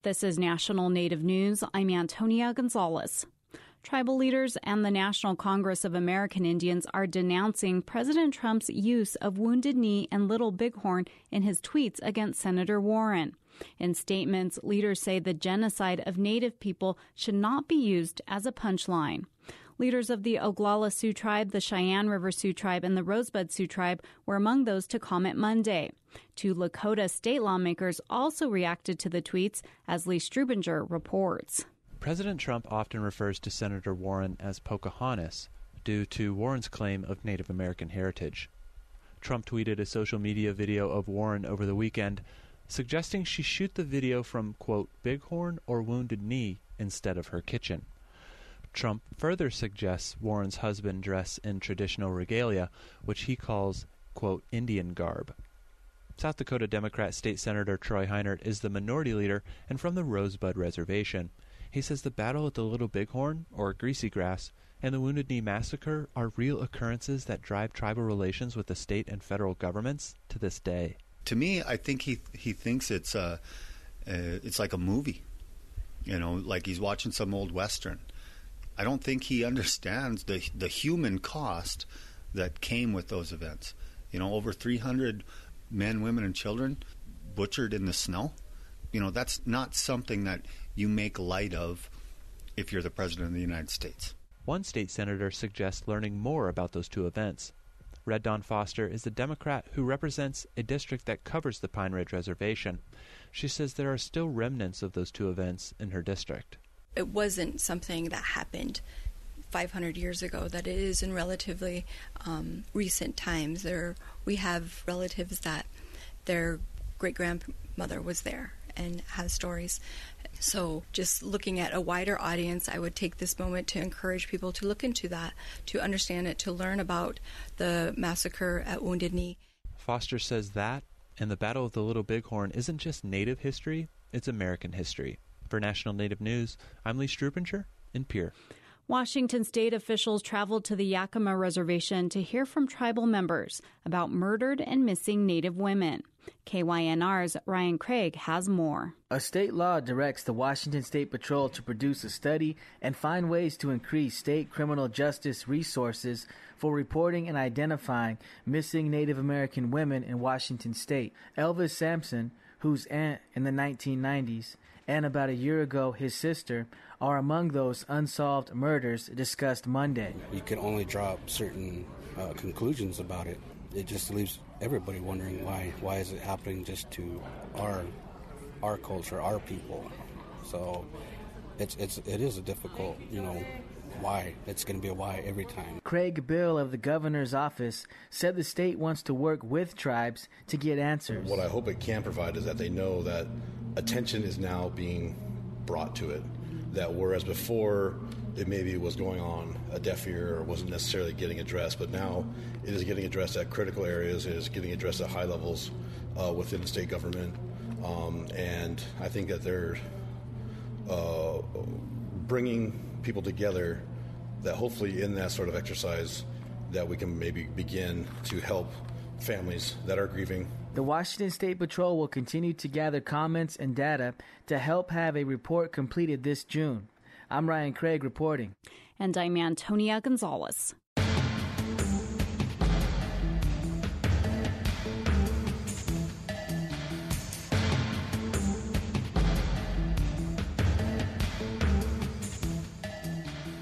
This is National Native News. I'm Antonia Gonzalez. Tribal leaders and the National Congress of American Indians are denouncing President Trump's use of Wounded Knee and Little Bighorn in his tweets against Senator Warren. In statements, leaders say the genocide of Native people should not be used as a punchline. Leaders of the Oglala Sioux Tribe, the Cheyenne River Sioux Tribe, and the Rosebud Sioux Tribe were among those to comment Monday. 2 Lakota state lawmakers also reacted to the tweets, as Lee Strubinger reports. President Trump often refers to Senator Warren as Pocahontas due to Warren's claim of Native American heritage. Trump tweeted a social media video of Warren over the weekend, suggesting she shoot the video from, quote, Bighorn or Wounded Knee instead of her kitchen. Trump further suggests Warren's husband dress in traditional regalia, which he calls, quote, Indian garb. South Dakota Democrat State Senator Troy Heinert is the minority leader and from the Rosebud Reservation. He says the battle at the Little Bighorn, or Greasy Grass, and the Wounded Knee Massacre are real occurrences that drive tribal relations with the state and federal governments to this day. To me, I think he thinks it's like a movie, like he's watching some old Western. I don't think he understands the human cost that came with those events. Over 300 men, women, and children butchered in the snow. That's not something that you make light of if you're the President of the United States. One state senator suggests learning more about those 2 events. Red Dawn Foster is a Democrat who represents a district that covers the Pine Ridge Reservation. She says there are still remnants of those 2 events in her district. It wasn't something that happened 500 years ago, that it is in relatively recent times. We have relatives that their great-grandmother was there and has stories. So just looking at a wider audience, I would take this moment to encourage people to look into that, to understand it, to learn about the massacre at Wounded Knee. Foster says that and the Battle of the Little Bighorn isn't just Native history, it's American history. For National Native News, I'm Lee Strubinger in Pierre. Washington state officials traveled to the Yakima Reservation to hear from tribal members about murdered and missing Native women. KYNR's Ryan Craig has more. A state law directs the Washington State Patrol to produce a study and find ways to increase state criminal justice resources for reporting and identifying missing Native American women in Washington state. Elvis Sampson, whose aunt in the 1990s, and about a year ago his sister, are among those unsolved murders discussed Monday. You can only draw certain conclusions about it. It just leaves everybody wondering why is it happening just to our culture, our people. So it is a difficult, why. It's going to be a why every time. Craig Bill of the governor's office said the state wants to work with tribes to get answers. What I hope it can provide is that they know that attention is now being brought to it. That whereas before it maybe was going on a deaf ear or wasn't necessarily getting addressed, but now it is getting addressed at critical areas, it is getting addressed at high levels within the state government. And I think that they're bringing people together that hopefully in that sort of exercise that we can maybe begin to help families that are grieving. The Washington State Patrol will continue to gather comments and data to help have a report completed this June. I'm Ryan Craig reporting. And I'm Antonia Gonzalez.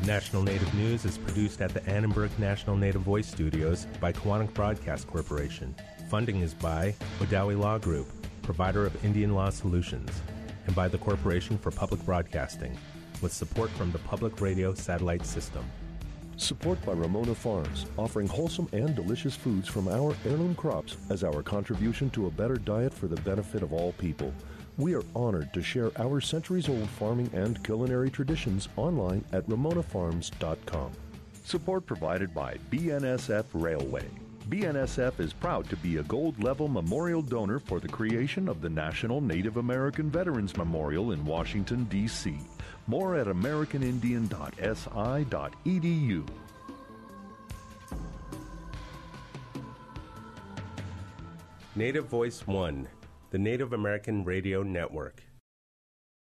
National Native News is produced at the Annenberg National Native Voice Studios by Kawanak Broadcast Corporation. Funding is by Odawi Law Group, provider of Indian law solutions, and by the Corporation for Public Broadcasting, with support from the Public Radio Satellite System. Support by Ramona Farms, offering wholesome and delicious foods from our heirloom crops as our contribution to a better diet for the benefit of all people. We are honored to share our centuries-old farming and culinary traditions online at ramonafarms.com. Support provided by BNSF Railway. BNSF is proud to be a gold-level memorial donor for the creation of the National Native American Veterans Memorial in Washington, D.C. More at americanindian.si.edu. Native Voice One, the Native American Radio Network.